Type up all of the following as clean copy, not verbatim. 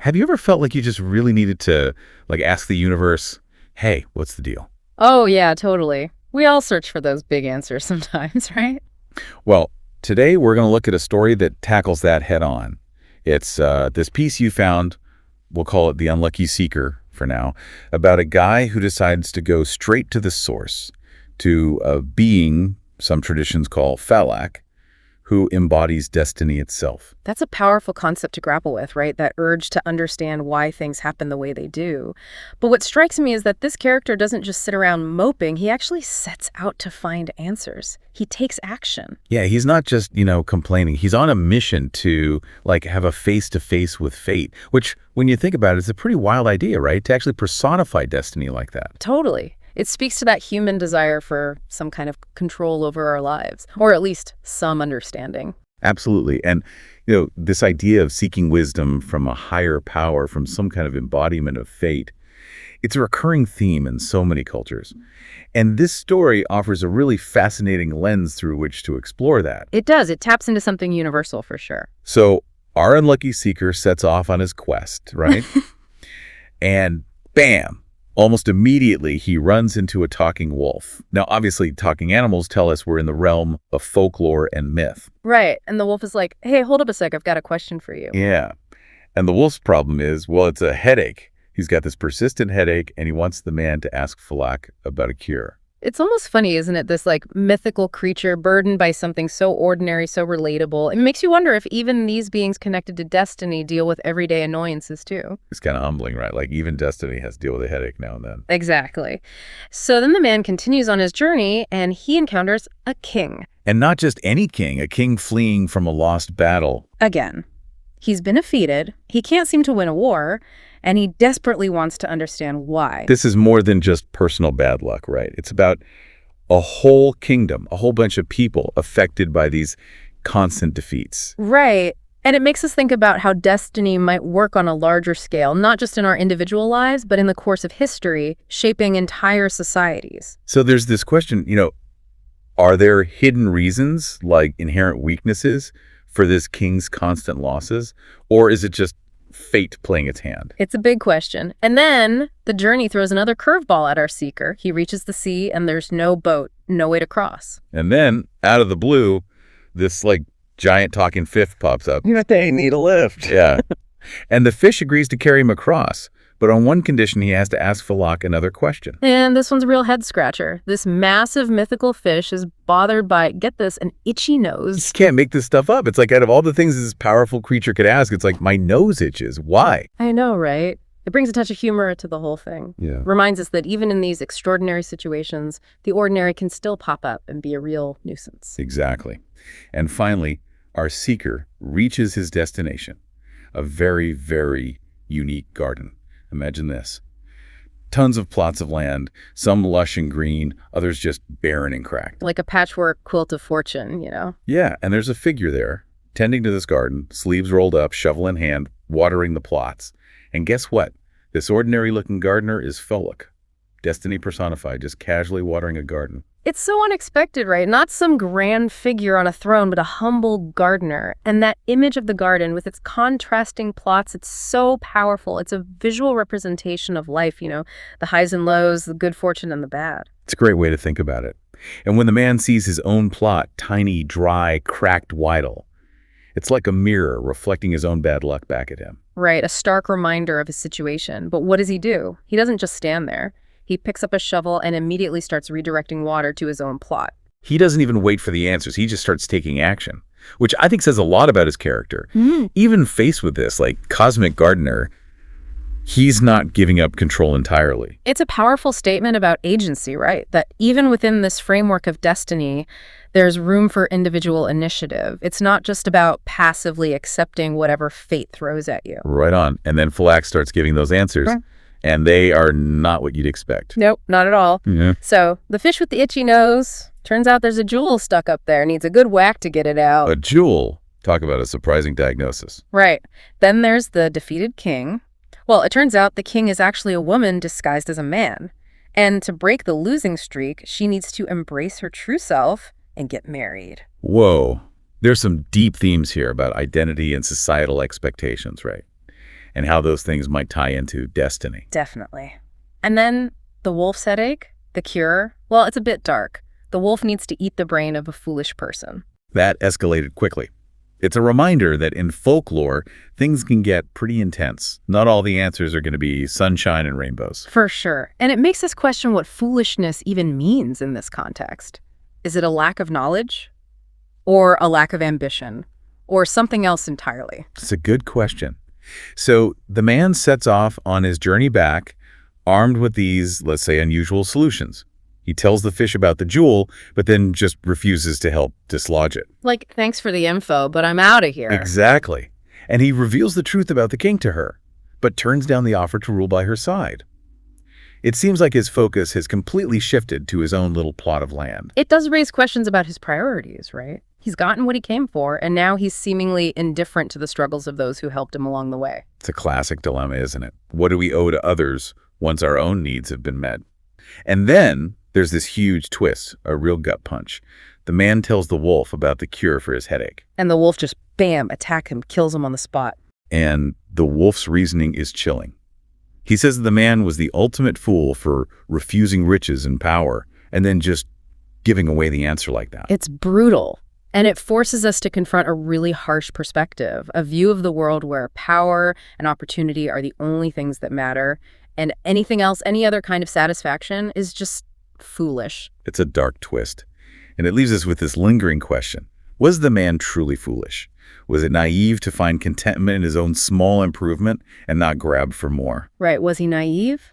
Have you ever felt like you just really needed to, like, ask the universe, hey, what's the deal? Oh, yeah, totally. We all search for those big answers sometimes, right? Well, today we're going to look at a story that tackles that head on. It's this piece you found, we'll call it The Unlucky Seeker for now, about a guy who decides to go straight to the source, to a being some traditions call Falak, who embodies destiny itself. That's a powerful concept to grapple with, right? That urge to understand why things happen the way they do. But what strikes me is that this character doesn't just sit around moping, he actually sets out to find answers. He takes action. Yeah, he's not just, complaining. He's on a mission to, like, have a face-to-face with fate, which, when you think about it, is a pretty wild idea, right? To actually personify destiny like that. Totally. It speaks to that human desire for some kind of control over our lives, or at least some understanding. Absolutely. And, this idea of seeking wisdom from a higher power, from some kind of embodiment of fate, it's a recurring theme in so many cultures. And this story offers a really fascinating lens through which to explore that. It does. It taps into something universal for sure. So our unlucky seeker sets off on his quest, right? And bam! Almost immediately, he runs into a talking wolf. Now, obviously, talking animals tell us we're in the realm of folklore and myth. Right. And the wolf is like, hey, hold up a sec. I've got a question for you. Yeah. And the wolf's problem is, well, it's a headache. He's got this persistent headache, and he wants the man to ask Falak about a cure. It's almost funny, isn't it? This mythical creature burdened by something so ordinary, so relatable. It makes you wonder if even these beings connected to destiny deal with everyday annoyances too. It's kind of humbling, right? Like even destiny has to deal with a headache now and then. Exactly. So then the man continues on his journey and he encounters a king. And not just any king, a king fleeing from a lost battle. Again, he's been defeated. He can't seem to win a war. And he desperately wants to understand why. This is more than just personal bad luck, right? It's about a whole kingdom, a whole bunch of people affected by these constant defeats. Right. And it makes us think about how destiny might work on a larger scale, not just in our individual lives, but in the course of history, shaping entire societies. So there's this question, are there hidden reasons, like inherent weaknesses, for this king's constant losses? Or is it just fate playing its hand? It's a big question. And then the journey throws another curveball at our seeker. He reaches the sea and there's no boat, no way to cross. And then, out of the blue, this giant talking fish pops up. They need a lift. Yeah. And the fish agrees to carry him across. But on one condition, he has to ask Falak another question. And this one's a real head-scratcher. This massive mythical fish is bothered by, get this, an itchy nose. You just can't make this stuff up. It's like out of all the things this powerful creature could ask, it's like, my nose itches. Why? I know, right? It brings a touch of humor to the whole thing. Yeah. Reminds us that even in these extraordinary situations, the ordinary can still pop up and be a real nuisance. Exactly. And finally, our seeker reaches his destination, a very, very unique garden. Imagine this. Tons of plots of land, some lush and green, others just barren and cracked. Like a patchwork quilt of fortune, Yeah, and there's a figure there, tending to this garden, sleeves rolled up, shovel in hand, watering the plots. And guess what? This ordinary-looking gardener is Falak, destiny personified, just casually watering a garden. It's so unexpected, right? Not some grand figure on a throne, but a humble gardener. And that image of the garden with its contrasting plots, it's so powerful. It's a visual representation of life, the highs and lows, the good fortune and the bad. It's a great way to think about it. And when the man sees his own plot, tiny, dry, cracked wattle, it's like a mirror reflecting his own bad luck back at him. Right, a stark reminder of his situation. But what does he do? He doesn't just stand there. He picks up a shovel and immediately starts redirecting water to his own plot. He doesn't even wait for the answers. He just starts taking action, which I think says a lot about his character. Even faced with this, cosmic gardener, he's not giving up control entirely. It's a powerful statement about agency, right? That even within this framework of destiny, there's room for individual initiative. It's not just about passively accepting whatever fate throws at you. Right on. And then Falak starts giving those answers. Right. And they are not what you'd expect. Nope, not at all. Yeah. So the fish with the itchy nose, turns out there's a jewel stuck up there. Needs a good whack to get it out. A jewel? Talk about a surprising diagnosis. Right. Then there's the defeated king. Well, it turns out the king is actually a woman disguised as a man. And to break the losing streak, she needs to embrace her true self and get married. Whoa. There's some deep themes here about identity and societal expectations, right? and how those things might tie into destiny. Definitely. And then the wolf's headache, the cure, well, it's a bit dark. The wolf needs to eat the brain of a foolish person. That escalated quickly. It's a reminder that in folklore, things can get pretty intense. Not all the answers are going to be sunshine and rainbows. For sure. And it makes us question what foolishness even means in this context. Is it a lack of knowledge? Or a lack of ambition? Or something else entirely? It's a good question. So the man sets off on his journey back, armed with these, let's say, unusual solutions. He tells the fish about the jewel, but then just refuses to help dislodge it. Like, thanks for the info, but I'm out of here. Exactly. And he reveals the truth about the king to her, but turns down the offer to rule by her side. It seems like his focus has completely shifted to his own little plot of land. It does raise questions about his priorities, right? He's gotten what he came for, and now he's seemingly indifferent to the struggles of those who helped him along the way. It's a classic dilemma, isn't it? What do we owe to others once our own needs have been met? And then there's this huge twist, a real gut punch. The man tells the wolf about the cure for his headache. And the wolf just, bam, attacks him, kills him on the spot. And the wolf's reasoning is chilling. He says that the man was the ultimate fool for refusing riches and power and then just giving away the answer like that. It's brutal. And it forces us to confront a really harsh perspective, a view of the world where power and opportunity are the only things that matter, and anything else, any other kind of satisfaction, is just foolish. It's a dark twist. And it leaves us with this lingering question. Was the man truly foolish? Was it naive to find contentment in his own small improvement and not grab for more? Right, was he naive?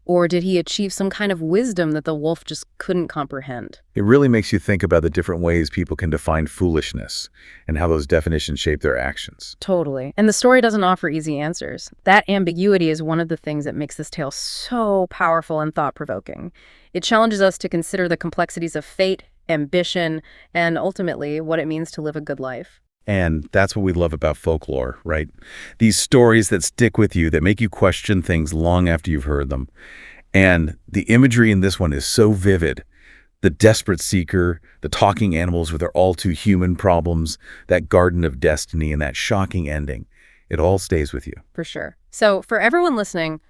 Or did he achieve some kind of wisdom that the wolf just couldn't comprehend? It really makes you think about the different ways people can define foolishness and how those definitions shape their actions. Totally. And the story doesn't offer easy answers. That ambiguity is one of the things that makes this tale so powerful and thought-provoking. It challenges us to consider the complexities of fate, ambition, and ultimately what it means to live a good life. And that's what we love about folklore, right? These stories that stick with you, that make you question things long after you've heard them. And the imagery in this one is so vivid. The desperate seeker, the talking animals with their all-too-human problems, that garden of destiny, and that shocking ending. It all stays with you. For sure. So for everyone listening,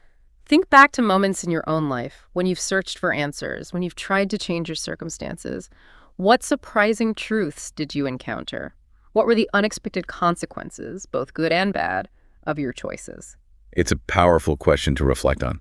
think back to moments in your own life when you've searched for answers, when you've tried to change your circumstances. What surprising truths did you encounter? What were the unexpected consequences, both good and bad, of your choices? It's a powerful question to reflect on.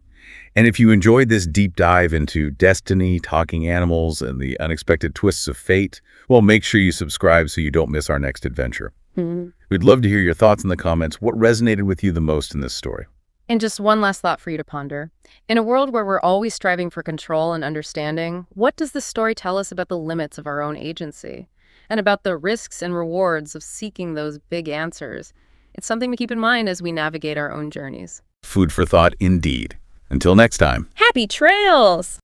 And if you enjoyed this deep dive into destiny, talking animals, and the unexpected twists of fate, well, make sure you subscribe so you don't miss our next adventure. We'd love to hear your thoughts in the comments. What resonated with you the most in this story? And just one last thought for you to ponder. In a world where we're always striving for control and understanding, what does this story tell us about the limits of our own agency? And about the risks and rewards of seeking those big answers? It's something to keep in mind as we navigate our own journeys. Food for thought indeed. Until next time. Happy trails!